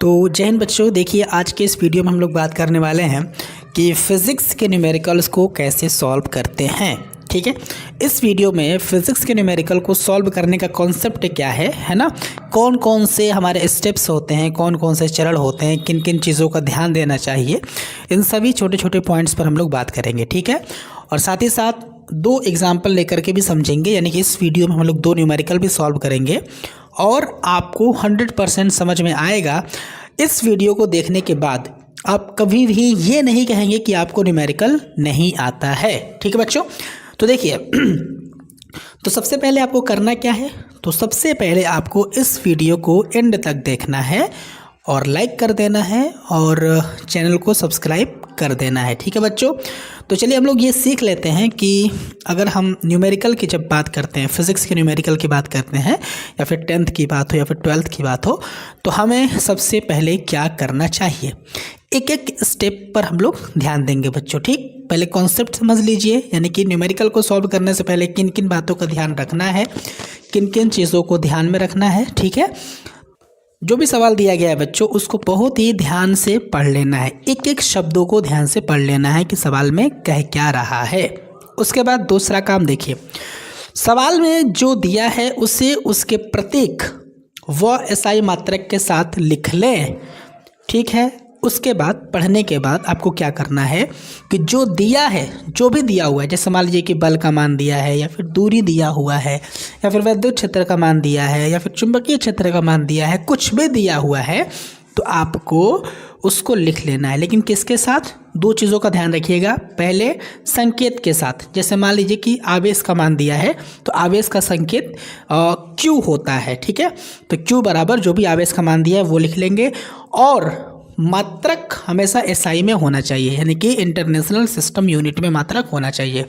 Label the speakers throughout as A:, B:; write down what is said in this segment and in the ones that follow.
A: तो जय हिंद बच्चों, देखिए आज के इस वीडियो में हम लोग बात करने वाले हैं कि फिज़िक्स के न्यूमेरिकल्स को कैसे सॉल्व करते हैं। ठीक है, इस वीडियो में फिज़िक्स के न्यूमेरिकल को सॉल्व करने का कॉन्सेप्ट क्या है ना, कौन कौन से हमारे स्टेप्स होते हैं, कौन कौन से चरण होते हैं, किन किन चीज़ों का ध्यान देना चाहिए, इन सभी छोटे छोटे पॉइंट्स पर हम लोग बात करेंगे। ठीक है, और साथ ही साथ दो एग्जाम्पल लेकर के भी समझेंगे, यानी कि इस वीडियो में हम लोग दो न्यूमेरिकल भी सॉल्व करेंगे और आपको 100% समझ में आएगा। इस वीडियो को देखने के बाद आप कभी भी ये नहीं कहेंगे कि आपको न्यूमेरिकल नहीं आता है। ठीक है बच्चों, तो देखिए तो सबसे पहले आपको करना क्या है, तो सबसे पहले आपको इस वीडियो को एंड तक देखना है और लाइक कर देना है और चैनल को सब्सक्राइब कर देना है। ठीक है बच्चों, तो चलिए हम लोग ये सीख लेते हैं कि अगर हम न्यूमेरिकल की जब बात करते हैं, फिज़िक्स के न्यूमेरिकल की बात करते हैं, या फिर 10th की बात हो या फिर 12th की बात हो, तो हमें सबसे पहले क्या करना चाहिए, एक एक स्टेप पर हम लोग ध्यान देंगे बच्चों। ठीक, पहले कॉन्सेप्ट समझ लीजिए, यानी कि न्यूमेरिकल को सॉल्व करने से पहले किन किन बातों का ध्यान रखना है, किन किन चीज़ों को ध्यान में रखना है। ठीक है, जो भी सवाल दिया गया है बच्चों उसको बहुत ही ध्यान से पढ़ लेना है, एक एक शब्दों को ध्यान से पढ़ लेना है कि सवाल में कह क्या रहा है। उसके बाद दूसरा काम देखिए, सवाल में जो दिया है उसे उसके प्रतीक व एसआई मात्रक के साथ लिख लें। ठीक है, उसके बाद पढ़ने के बाद आपको क्या करना है कि जो दिया है, जो भी दिया हुआ है, जैसे मान लीजिए कि बल का मान दिया है, या फिर दूरी दिया हुआ है, या फिर विद्युत क्षेत्र का मान दिया है, या फिर चुंबकीय क्षेत्र का मान दिया है, कुछ भी दिया हुआ है तो आपको उसको लिख लेना है। लेकिन किसके साथ, दो चीज़ों का ध्यान रखिएगा। पहले संकेत के साथ, जैसे मान लीजिए कि आवेश का मान दिया है तो आवेश का संकेत क्यू होता है। ठीक है, तो क्यू बराबर जो भी आवेश का मान दिया है वो लिख लेंगे, और मात्रक हमेशा एसआई में होना चाहिए, यानी कि इंटरनेशनल सिस्टम यूनिट में मात्रक होना चाहिए।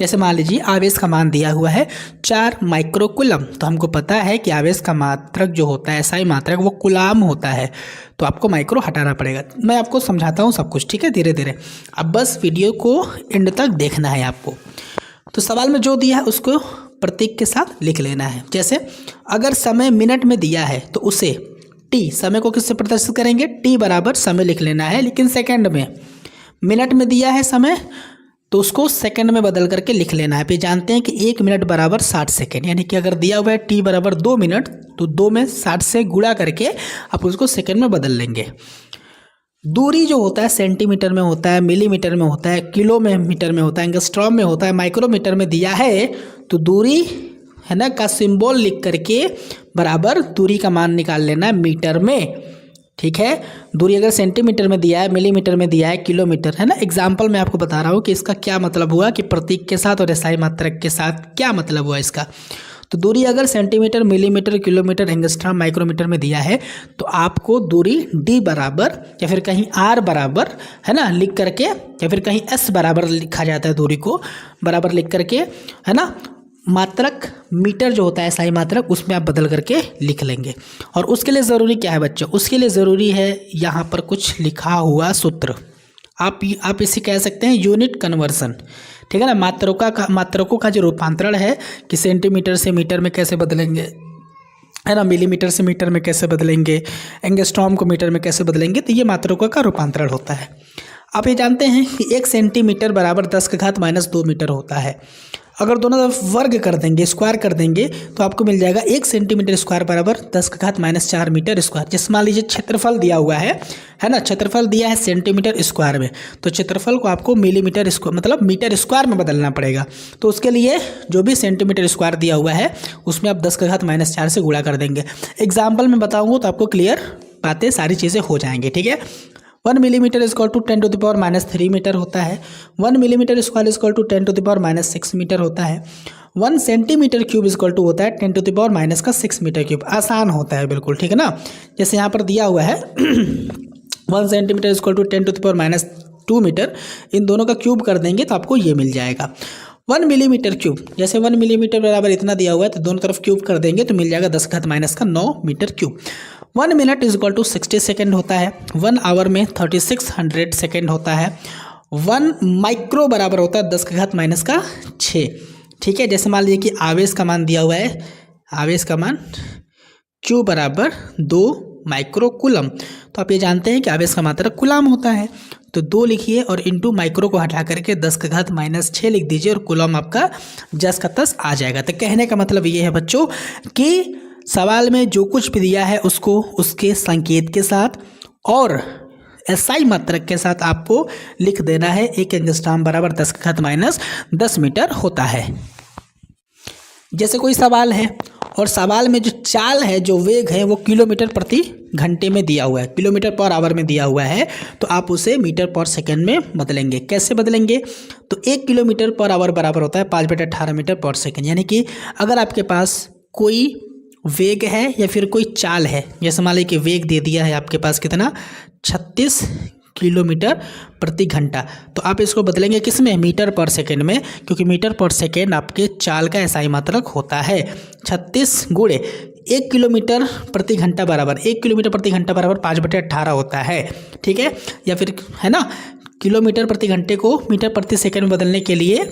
A: जैसे मान लीजिए आवेश का मान दिया हुआ है 4 माइक्रोकुलम, तो हमको पता है कि आवेश का मात्रक जो होता है, एसआई मात्रक, वो कुलाम होता है, तो आपको माइक्रो हटाना पड़ेगा। मैं आपको समझाता हूँ सब कुछ, ठीक है, धीरे धीरे। अब बस वीडियो को एंड तक देखना है आपको। तो सवाल में जो दिया है उसको प्रतीक के साथ लिख लेना है। जैसे अगर समय मिनट में दिया है तो उसे टी, समय को किससे प्रदर्शित करेंगे, टी बराबर समय लिख लेना है, लेकिन सेकंड में। मिनट में दिया है समय तो उसको सेकंड में बदल करके लिख लेना है। फिर जानते हैं कि 1 मिनट बराबर 60 सेकंड, यानी कि अगर दिया हुआ है टी बराबर 2 मिनट तो 2 में 60 से गुणा करके आप उसको सेकंड में बदल लेंगे। दूरी जो होता है सेंटीमीटर में होता है, मिलीमीटर में होता है, किलो में मीटर में होता है, एंगस्ट्रॉम में होता है, माइक्रोमीटर में दिया है तो दूरी है ना का सिंबल लिख करके बराबर दूरी का मान निकाल लेना है मीटर में। ठीक है, दूरी अगर सेंटीमीटर में दिया है, मिलीमीटर में दिया है, किलोमीटर, है ना। एग्जाम्पल मैं आपको बता रहा हूँ कि इसका क्या मतलब हुआ, कि प्रतीक के साथ और एसआई मात्रक के साथ क्या मतलब हुआ इसका। तो दूरी अगर centimetre, millimetre, kilometre, angstrom, micrometre में दिया है तो आपको दूरी डी बराबर या फिर कहीं आर बराबर, है ना, लिख करके, या फिर कहीं एस बराबर लिखा जाता है, दूरी को बराबर लिख करके, है ना, मात्रक मीटर जो होता है एसआई मात्रक उसमें आप बदल करके लिख लेंगे। और उसके लिए ज़रूरी क्या है बच्चों, उसके लिए ज़रूरी है यहाँ पर कुछ लिखा हुआ सूत्र, आप इसे कह सकते हैं यूनिट कन्वर्सन। ठीक है ना, मात्रकों का जो रूपांतरण है कि सेंटीमीटर से मीटर में कैसे बदलेंगे, है ना, मिलीमीटर से मीटर में कैसे बदलेंगे, एंगस्ट्रॉम को मीटर में कैसे बदलेंगे, तो ये मात्रकों का रूपांतरण होता है। आप ये जानते हैं कि 1 सेंटीमीटर बराबर 10⁻² मीटर होता है। अगर दोनों तरफ वर्ग कर देंगे, स्क्वायर कर देंगे, तो आपको मिल जाएगा 1 सेंटीमीटर स्क्वायर बराबर 10⁻⁴ मीटर स्क्वायर। जैसे मान लीजिए क्षेत्रफल दिया हुआ है ना, क्षेत्रफल दिया है सेंटीमीटर स्क्वायर में, तो क्षेत्रफल को आपको मिलीमीटर स्क्वायर मतलब मीटर स्क्वायर में बदलना पड़ेगा। तो उसके लिए जो भी सेंटीमीटर स्क्वायर दिया हुआ है उसमें आप 10⁻⁴ से गुणा कर देंगे। एग्जाम्पल में बताऊँगा तो आपको क्लियर बातें सारी चीज़ें हो जाएंगी। ठीक है, 1 मिलीमीटर इक्वल टू 10⁻³ मीटर होता है, 1 millimetre square equal to 10⁻⁶ metre होता है, 1 सेंटीमीटर क्यूब इक्वल टू होता है 10⁻⁶ मीटर क्यूब। आसान होता है बिल्कुल, ठीक है ना। जैसे यहाँ पर दिया हुआ है 1 सेंटीमीटर इक्वल टू 10⁻² मीटर, इन दोनों का क्यूब कर देंगे तो आपको ये मिल जाएगा। 1 मिलीमीटर क्यूब, जैसे 1 मिलीमीटर बराबर इतना दिया हुआ है तो दोनों तरफ क्यूब कर देंगे तो मिल जाएगा 10⁻⁹ metre cube. 1 minute is equal to 60 second होता है, 1 आवर में 3600 सेकेंड होता है, 1 माइक्रो बराबर होता है 10⁻⁶। ठीक है, जैसे मान लीजिए कि आवेश का मान दिया हुआ है, आवेश का मान Q बराबर 2 माइक्रो कूलम। तो आप ये जानते हैं कि आवेश का मात्रक कूलम होता है, तो 2 लिखिए और इंटू माइक्रो को हटा करके 10⁻⁻6 लिख दीजिए और कूलम आपका 10 आ जाएगा। तो कहने का मतलब ये है बच्चों कि सवाल में जो कुछ भी दिया है उसको उसके संकेत के साथ और एसआई मात्रक के साथ आपको लिख देना है। 1 एंगस्ट्रॉम बराबर 10⁻10 मीटर होता है। जैसे कोई सवाल है और सवाल में जो चाल है, जो वेग है, वो किलोमीटर प्रति घंटे में दिया हुआ है, किलोमीटर पर आवर में दिया हुआ है, तो आप उसे मीटर पर सेकंड में बदलेंगे। कैसे बदलेंगे? तो 1 किलोमीटर पर आवर बराबर होता है 5/18 मीटर पर सेकंड। यानी कि अगर आपके पास कोई वेग है या फिर कोई चाल है, जैसे मान लीजिए कि वेग दे दिया है आपके पास कितना, 36 किलोमीटर प्रति घंटा, तो आप इसको बदलेंगे किस में? मीटर पर सेकेंड में, क्योंकि मीटर पर सेकेंड आपके चाल का एसआई मात्रक होता है। 36 गुणे 1 किलोमीटर प्रति घंटा बराबर 1 किलोमीटर प्रति घंटा बराबर 5/18 होता है, ठीक है। या फिर है ना, किलोमीटर प्रति घंटे को मीटर प्रति सेकेंड में बदलने के लिए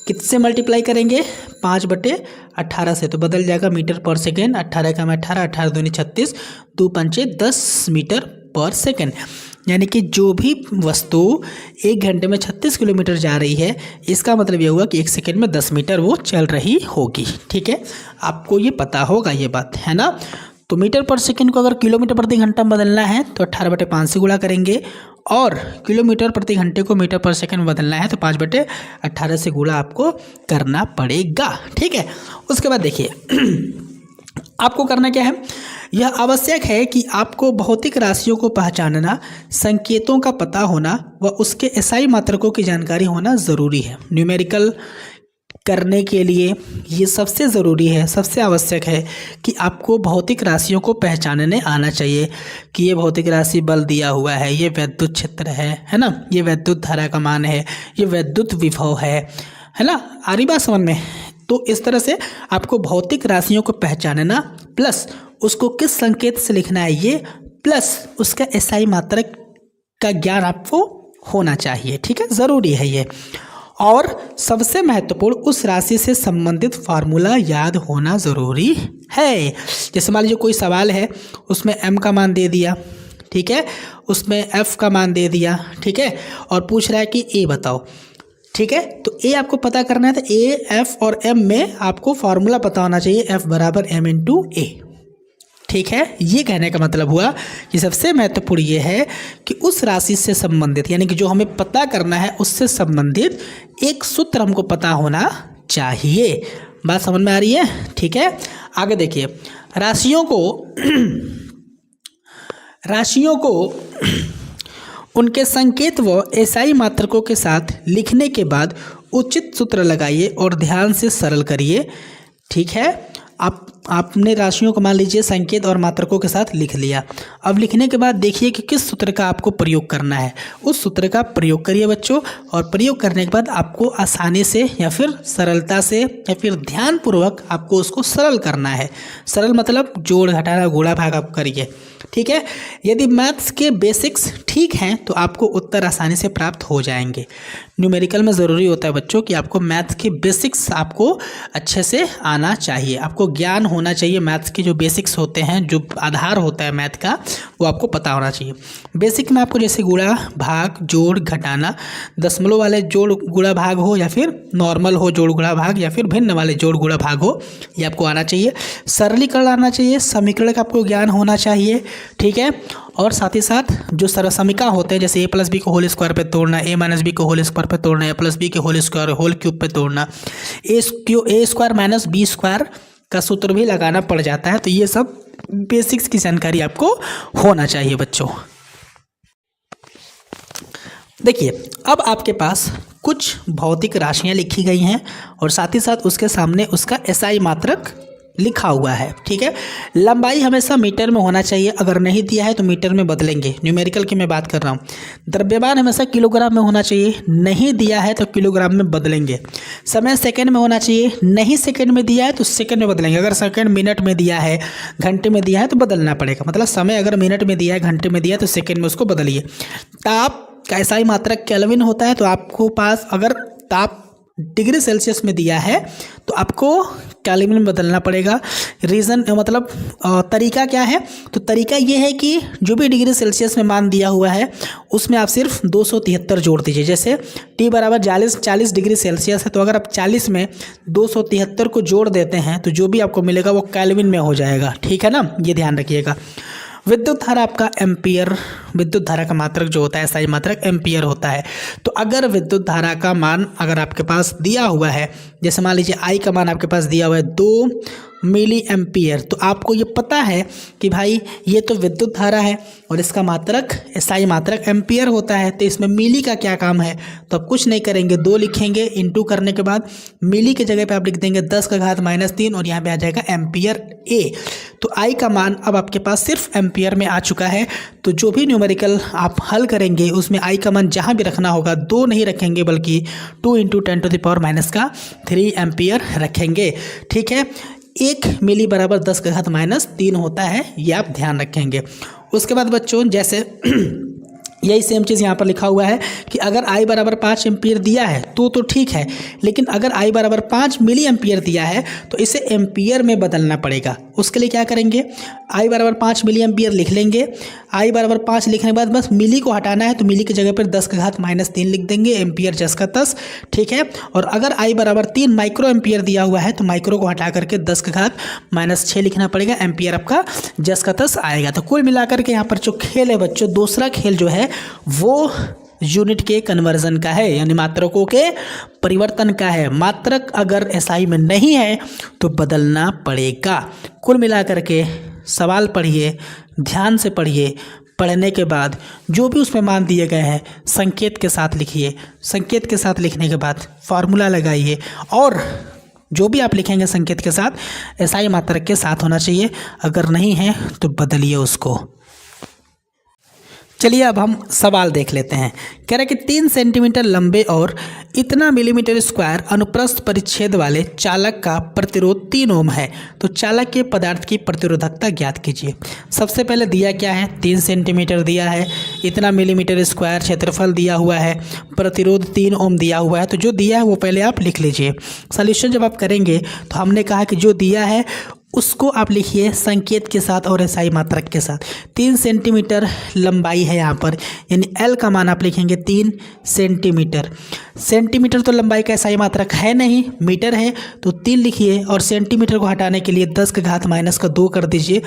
A: किससे मल्टीप्लाई करेंगे? 5/18 से, तो बदल जाएगा मीटर पर सेकेंड। 18 का 18, 18 दूनी 36, 2 पंचे 10 मीटर पर सेकेंड। यानी कि जो भी वस्तु 1 घंटे में 36 किलोमीटर जा रही है, इसका मतलब ये हुआ कि 1 सेकेंड में 10 मीटर वो चल रही होगी, ठीक है। आपको ये पता होगा ये बात, है ना। तो मीटर पर सेकेंड को अगर किलोमीटर प्रति घंटा में बदलना है तो 18/5 से गुणा करेंगे, और किलोमीटर प्रति घंटे को मीटर पर सेकेंड में बदलना है तो 5/18 से गुणा आपको करना पड़ेगा, ठीक है। उसके बाद देखिए आपको करना क्या है, यह आवश्यक है कि आपको भौतिक राशियों को पहचानना, संकेतों का पता होना व उसके एसआई मात्रकों की जानकारी होना ज़रूरी है। न्यूमेरिकल करने के लिए ये सबसे ज़रूरी है, सबसे आवश्यक है कि आपको भौतिक राशियों को पहचानने आना चाहिए कि ये भौतिक राशि बल दिया हुआ है, ये विद्युत क्षेत्र है ना, ये विद्युत धारा का मान है, ये विद्युत विभव है ना, आ रही बात समझ में। तो इस तरह से आपको भौतिक राशियों को पहचानना, प्लस उसको किस संकेत से लिखना है ये, प्लस उसका एसआई मात्रक का ज्ञान आपको होना चाहिए, ठीक है, ज़रूरी है ये। और सबसे महत्वपूर्ण, उस राशि से संबंधित फार्मूला याद होना ज़रूरी है। जैसे मान लीजिए कोई सवाल है, उसमें m का मान दे दिया, ठीक है, उसमें f का मान दे दिया, ठीक है, और पूछ रहा है कि a बताओ, ठीक है। तो a आपको पता करना है, तो a, f और m में आपको फार्मूला पता होना चाहिए, f बराबर m इंटू a, ठीक है। ये कहने का मतलब हुआ कि सबसे महत्वपूर्ण ये है कि उस राशि से संबंधित, यानी कि जो हमें पता करना है उससे संबंधित एक सूत्र हमको पता होना चाहिए। बात समझ में आ रही है, ठीक है। आगे देखिए, राशियों को उनके संकेत व एसआई मात्रकों के साथ लिखने के बाद उचित सूत्र लगाइए और ध्यान से सरल करिए, ठीक है। आपने राशियों को मान लीजिए संकेत और मात्रकों के साथ लिख लिया। अब लिखने के बाद देखिए कि किस सूत्र का आपको प्रयोग करना है, उस सूत्र का प्रयोग करिए बच्चों। और प्रयोग करने के बाद आपको आसानी से या फिर सरलता से या फिर ध्यानपूर्वक आपको उसको सरल करना है। सरल मतलब जोड़ घटाना गुणा भाग आप करिए, ठीक है। यदि मैथ्स के बेसिक्स ठीक हैं तो आपको उत्तर आसानी से प्राप्त हो जाएंगे। न्यूमेरिकल में ज़रूरी होता है बच्चों कि आपको मैथ्स के बेसिक्स आपको अच्छे से आना चाहिए, आपको ज्ञान होना चाहिए। मैथ्स के जो बेसिक्स होते हैं, जो आधार होता है मैथ का, वो आपको पता होना चाहिए। बेसिक में आपको जैसे गुणा भाग जोड़ घटाना, दशमलव वाले जोड़ गुणा भाग हो या फिर नॉर्मल हो जोड़ गुणा भाग या फिर भिन्न वाले जोड़ गुणा भाग हो, ये आपको आना चाहिए। सरलीकरण आना चाहिए, समीकरण का आपको ज्ञान होना चाहिए, ठीक है। और साथ ही साथ जो सर्वसमीका होते हैं, जैसे a प्लस बी को होल स्क्वायर पे तोड़ना, a माइनस बी को होल स्क्वायर पे तोड़ना, a प्लस बी के होल स्क्वायर होल क्यूब पे तोड़ना, a square minus B square का सूत्र भी लगाना पड़ जाता है। तो ये सब बेसिक्स की जानकारी आपको होना चाहिए बच्चों। देखिए, अब आपके पास कुछ भौतिक राशियां लिखी गई हैं और साथ ही साथ उसके सामने उसका एसआई मात्रक लिखा हुआ है, ठीक है। लंबाई हमेशा मीटर में होना चाहिए, अगर नहीं दिया है तो मीटर में बदलेंगे। न्यूमेरिकल की मैं बात कर रहा हूँ। द्रव्यमान हमेशा किलोग्राम में होना चाहिए, नहीं दिया है तो किलोग्राम में बदलेंगे। समय सेकंड में होना चाहिए, नहीं सेकंड में दिया है तो सेकंड में बदलेंगे। अगर सेकंड मिनट में दिया है, घंटे में दिया है तो बदलना पड़ेगा। मतलब समय अगर मिनट में दिया है, घंटे में दिया है तो सेकंड में उसको बदलिए। ताप का एसआई मात्रक केल्विन होता है, तो आपको पास अगर ताप डिग्री सेल्सियस में दिया है तो आपको केल्विन में बदलना पड़ेगा। रीज़न मतलब तरीका क्या है, तो तरीका ये है कि जो भी डिग्री सेल्सियस में मान दिया हुआ है उसमें आप सिर्फ 273 जोड़ दीजिए। जैसे T बराबर 40 डिग्री सेल्सियस है, तो अगर आप 40 में 273 को जोड़ देते हैं तो जो भी आपको मिलेगा वो केल्विन में हो जाएगा। ठीक है ना, ये ध्यान रखिएगा। विद्युत धारा आपका एम्पियर, विद्युत धारा का मात्रक जो होता है SI मात्रक एम्पियर होता है। तो अगर विद्युत धारा का मान अगर आपके पास दिया हुआ है, जैसे मान लीजिए I का मान आपके पास दिया हुआ है 2 मिली एम्पियर, तो आपको ये पता है कि भाई ये तो विद्युत धारा है और इसका मात्रक SI मात्रक एम्पियर होता है, तो इसमें मिली का क्या काम है, तो आप कुछ नहीं करेंगे, 2 लिखेंगे, इंटू करने के बाद मिली के जगह पे आप लिख देंगे 10 का घात -3 और यहाँ पे आ जाएगा एम्पियर A। तो I का मान अब आपके पास सिर्फ एम्पियर में आ चुका है। तो जो भी न्यूमेरिकल आप हल करेंगे उसमें I का मान जहाँ भी रखना होगा 2 नहीं रखेंगे बल्कि 2 × 10⁻³ एम्पियर रखेंगे। ठीक है, 1 मिली बराबर 10 का घात -3 होता है, ये आप ध्यान रखेंगे। उसके बाद बच्चों जैसे यही सेम चीज़ यहाँ पर लिखा हुआ है कि अगर I बराबर 5 एम्पियर दिया है तो ठीक है, लेकिन अगर I बराबर 5 मिली एम्पियर दिया है तो इसे एम्पियर में बदलना पड़ेगा। उसके लिए क्या करेंगे, I बराबर 5 मिली एम्पियर लिख लेंगे। I बराबर 5 लिखने के बाद बस मिली को हटाना है, तो मिली की जगह पर 10 का घात -3 लिख देंगे, एम्पियर 10 का 10। ठीक है, और अगर I बराबर 3 माइक्रो एम्पियर दिया हुआ है तो माइक्रो को हटा करके 10 का घात -6 लिखना पड़ेगा, एम्पियर आपका 10 का 10 आएगा। तो कुल मिलाकर के यहाँ पर जो खेल है बच्चों, दूसरा खेल जो है वो यूनिट के कन्वर्जन का है, यानी मात्रकों के परिवर्तन का है। मात्रक अगर SI में नहीं है तो बदलना पड़ेगा। कुल मिलाकर के सवाल पढ़िए, ध्यान से पढ़िए, पढ़ने के बाद जो भी उसमें मान दिए गए हैं संकेत के साथ लिखिए। संकेत के साथ लिखने के बाद फार्मूला लगाइए और जो भी आप लिखेंगे संकेत के साथ SI मात्रक के साथ होना चाहिए, अगर नहीं है तो बदलिए उसको। चलिए अब हम सवाल देख लेते हैं। कह रहा है कि 3 सेंटीमीटर लंबे और इतना मिलीमीटर स्क्वायर अनुप्रस्थ परिच्छेद वाले चालक का प्रतिरोध 3 ओम है, तो चालक के पदार्थ की प्रतिरोधकता ज्ञात कीजिए। सबसे पहले दिया क्या है, 3 सेंटीमीटर दिया है, इतना मिलीमीटर स्क्वायर क्षेत्रफल दिया हुआ है, प्रतिरोध 3 ओम दिया हुआ है। तो जो दिया है वो पहले आप लिख लीजिए। सॉल्यूशन जब आप करेंगे तो हमने कहा कि जो दिया है उसको आप लिखिए संकेत के साथ और SI मात्रक के साथ। 3 सेंटीमीटर लंबाई है यहाँ पर, यानी L का मान आप लिखेंगे 3 सेंटीमीटर। सेंटीमीटर तो लंबाई का SI मात्रक है नहीं, मीटर है, तो 3 लिखिए और सेंटीमीटर को हटाने के लिए 10 का घात -2 कर दीजिए,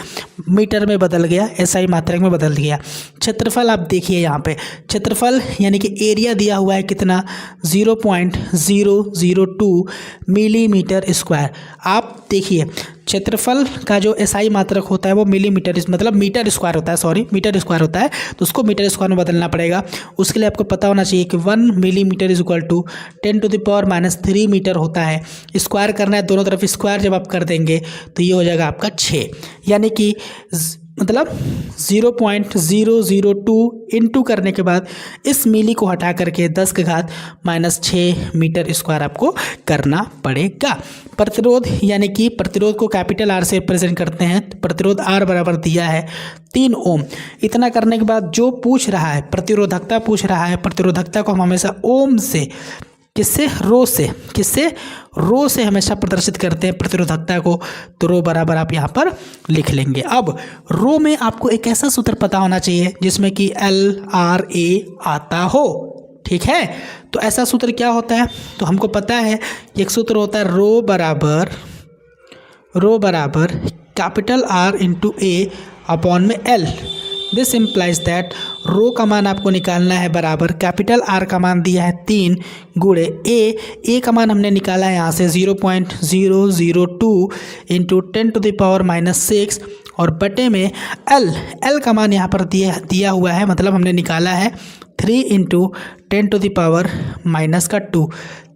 A: मीटर में बदल गया, SI मात्रक में बदल गया। क्षेत्रफल आप देखिए यहाँ पे, क्षेत्रफल यानी कि एरिया दिया हुआ है कितना, 0.002 मिलीमीटर स्क्वायर। आप देखिए क्षेत्रफल का जो SI मात्रक होता है वो मिलीमीटर मतलब मीटर स्क्वायर होता है, सॉरी मीटर स्क्वायर होता है, तो उसको मीटर स्क्वायर में बदलना पड़ेगा। उसके लिए आपको पता होना चाहिए कि 1 मिलीमीटर = 10⁻³ मीटर होता है। स्क्वायर करना है, दोनों तरफ स्क्वायर जब आप कर देंगे तो ये हो जाएगा आपका 6, यानी कि मतलब 0.002 इंटू करने के बाद इस मिली को हटा करके 10 का घात -6 मीटर स्क्वायर आपको करना पड़ेगा। प्रतिरोध यानी कि प्रतिरोध को कैपिटल R से रिप्रेजेंट करते हैं। प्रतिरोध R बराबर दिया है 3 ओम। इतना करने के बाद जो पूछ रहा है प्रतिरोधकता पूछ रहा है, प्रतिरोधकता को हम हमेशा ओम से किससे रो से हमेशा प्रदर्शित करते हैं प्रतिरोधकता को, तो रो बराबर आप यहाँ पर लिख लेंगे। अब रो में आपको एक ऐसा सूत्र पता होना चाहिए जिसमें कि LRA आता हो, ठीक है। तो ऐसा सूत्र क्या होता है, तो हमको पता है एक सूत्र होता है रो बराबर कैपिटल R × A अपॉन में L। This implies that row का मान आपको निकालना है बराबर कैपिटल R का मान दिया है 3 गुणे A का मान हमने निकाला है यहाँ से 0.002 × 10⁻⁻6 और बटे में L का मान यहाँ पर दिया हुआ है, मतलब हमने निकाला है 3 × 10⁻⁻2।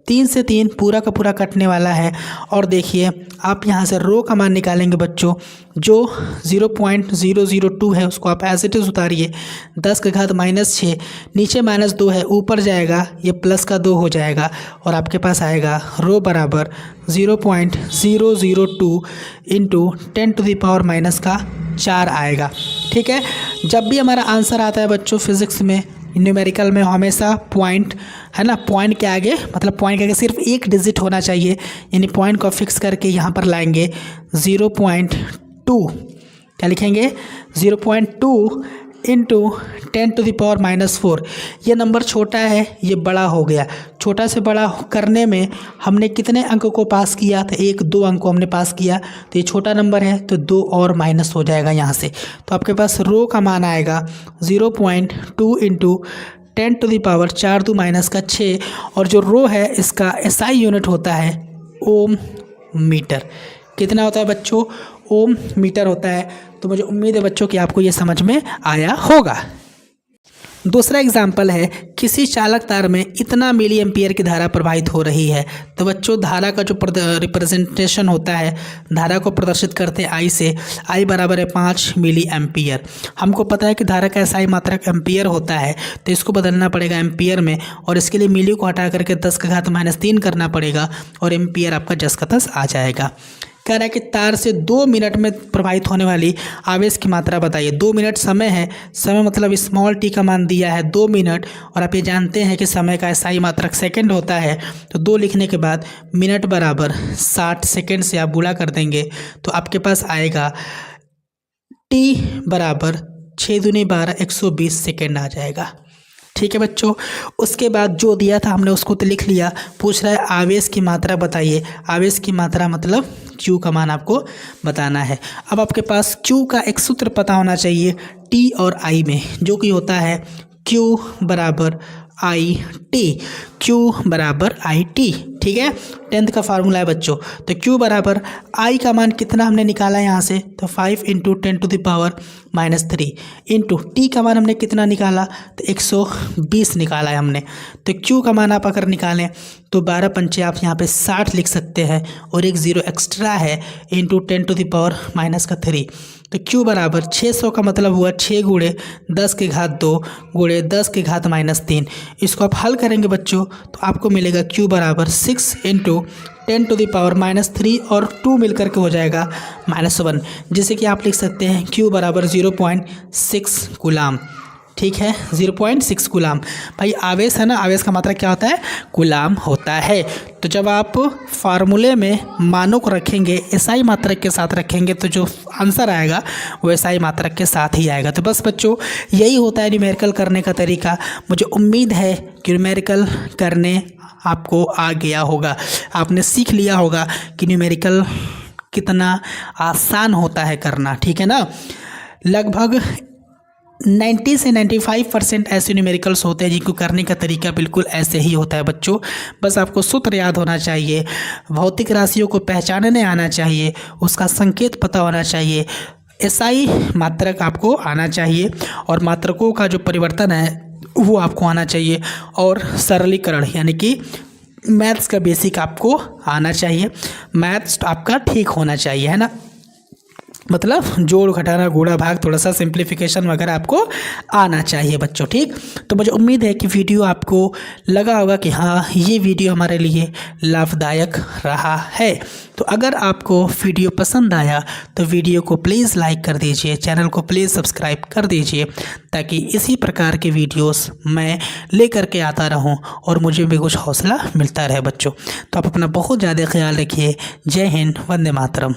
A: 3 से 3 पूरा का पूरा कटने वाला है। और देखिए आप यहाँ से रो का मान निकालेंगे बच्चों, जो 0.002 है उसको आप एज इट इज़ उतारिए, 10 का घात -6, नीचे -2 है, ऊपर जाएगा ये प्लस का 2 हो जाएगा और आपके पास आएगा रो बराबर 0.002 × 10⁻⁻4 आएगा। ठीक है, जब भी हमारा आंसर आता है बच्चों फिजिक्स में न्यूमेरिकल में हमेशा पॉइंट है ना, पॉइंट के आगे मतलब पॉइंट के आगे सिर्फ एक डिजिट होना चाहिए, यानी पॉइंट को फिक्स करके यहाँ पर लाएंगे 0.2, क्या लिखेंगे 0.2 इंटू 10⁻⁻⁴। ये नंबर छोटा है, ये बड़ा हो गया। छोटा से बड़ा करने में हमने कितने अंक को पास किया था, 1-2 अंक को हमने पास किया, तो ये छोटा नंबर है तो 2 और माइनस हो जाएगा यहाँ से। तो आपके पास रो का मान आएगा 0.2 इंटू 10⁻⁴ और जो रो है इसका SI यूनिट होता है ओम मीटर। कितना होता है बच्चों, ओम मीटर होता है। तो मुझे उम्मीद है बच्चों कि आपको ये समझ में आया होगा। दूसरा एग्जाम्पल है, किसी चालक तार में इतना मिली एम्पियर की धारा प्रवाहित हो रही है। तो बच्चों धारा का जो रिप्रेजेंटेशन होता है, धारा को प्रदर्शित करते हैं I से। I बराबर है 5 मिली एम्पियर। हमको पता है कि धारा का SI मात्रक एम्पियर होता है, तो इसको बदलना पड़ेगा एम्पियर में, और इसके लिए मिली को हटा करके 10⁻³ करना पड़ेगा और एम्पियर आपका 10 आ जाएगा। कह रहा है कि तार से 2 मिनट में प्रवाहित होने वाली आवेश की मात्रा बताइए। 2 मिनट समय है, समय मतलब स्मॉल t का मान दिया है 2 मिनट, और आप ये जानते हैं कि समय का SI मात्रक सेकंड होता है। तो 2 लिखने के बाद मिनट बराबर 60 सेकंड से आप गुणा कर देंगे तो आपके पास आएगा t बराबर 6 दूनी 12 120 सेकेंड आ जाएगा। ठीक है बच्चों, उसके बाद जो दिया था हमने उसको तो लिख लिया। पूछ रहा है आवेश की मात्रा बताइए। आवेश की मात्रा मतलब Q का मान आपको बताना है। अब आपके पास Q का एक सूत्र पता होना चाहिए T और I में, जो कि होता है Q बराबर IT। Q बराबर IT, ठीक है, 10th का फार्मूला है बच्चों। तो Q बराबर I का मान कितना हमने निकाला यहाँ से, तो 5 इंटू 10⁻³ इंटू T का मान हमने कितना निकाला, तो 120 निकाला है हमने। तो Q का मान आप अगर निकालें तो 12×5 आप यहाँ पे 60 लिख सकते हैं, और एक 0 एक्स्ट्रा है इंटू 10⁻³ तो Q बराबर 600 का मतलब हुआ 6 × 10⁻² × 10⁻³ इसको आप हल करेंगे बच्चों तो आपको मिलेगा Q बराबर 6 इंटू 10⁻³ और 2 मिलकर के हो जाएगा -1, जिसे कि आप लिख सकते हैं Q बराबर 0.6 कूलाम। ठीक है, 0.6 कूलाम। भाई आवेश है ना, आवेश का मात्रा क्या होता है, कूलाम होता है। तो जब आप फार्मूले में मानों को रखेंगे SI मात्रक के साथ रखेंगे तो जो आंसर आएगा वो SI मात्रक के साथ ही आएगा। तो बस बच्चों यही होता है न्यूमेरिकल करने का तरीका। मुझे उम्मीद है कि न्यूमेरिकल करने आपको आ गया होगा, आपने सीख लिया होगा कि न्यूमेरिकल कितना आसान होता है करना। ठीक है ना, लगभग 90 से 95% ऐसे न्यूमेरिकल्स होते हैं जिनको करने का तरीका बिल्कुल ऐसे ही होता है बच्चों। बस आपको सूत्र याद होना चाहिए, भौतिक राशियों को पहचानने आना चाहिए, उसका संकेत पता होना चाहिए, SI मात्रक आपको आना चाहिए, और मात्रकों का जो परिवर्तन है वो आपको आना चाहिए, और सरलीकरण यानी कि मैथ्स का बेसिक आपको आना चाहिए। मैथ्स आपका ठीक होना चाहिए, है ना, मतलब जोड़ घटाना गुणा भाग थोड़ा सा सिंप्लीफिकेशन वगैरह आपको आना चाहिए बच्चों। ठीक, तो मुझे उम्मीद है कि वीडियो आपको लगा होगा कि हाँ ये वीडियो हमारे लिए लाभदायक रहा है। तो अगर आपको वीडियो पसंद आया तो वीडियो को प्लीज़ लाइक कर दीजिए, चैनल को प्लीज़ सब्सक्राइब कर दीजिए, ताकि इसी प्रकार के वीडियोस मैं लेकर के आता रहूं और मुझे भी कुछ हौसला मिलता रहे बच्चों। तो आप अपना बहुत ज़्यादा ख्याल रखिए। जय हिंद, वंदे मातरम।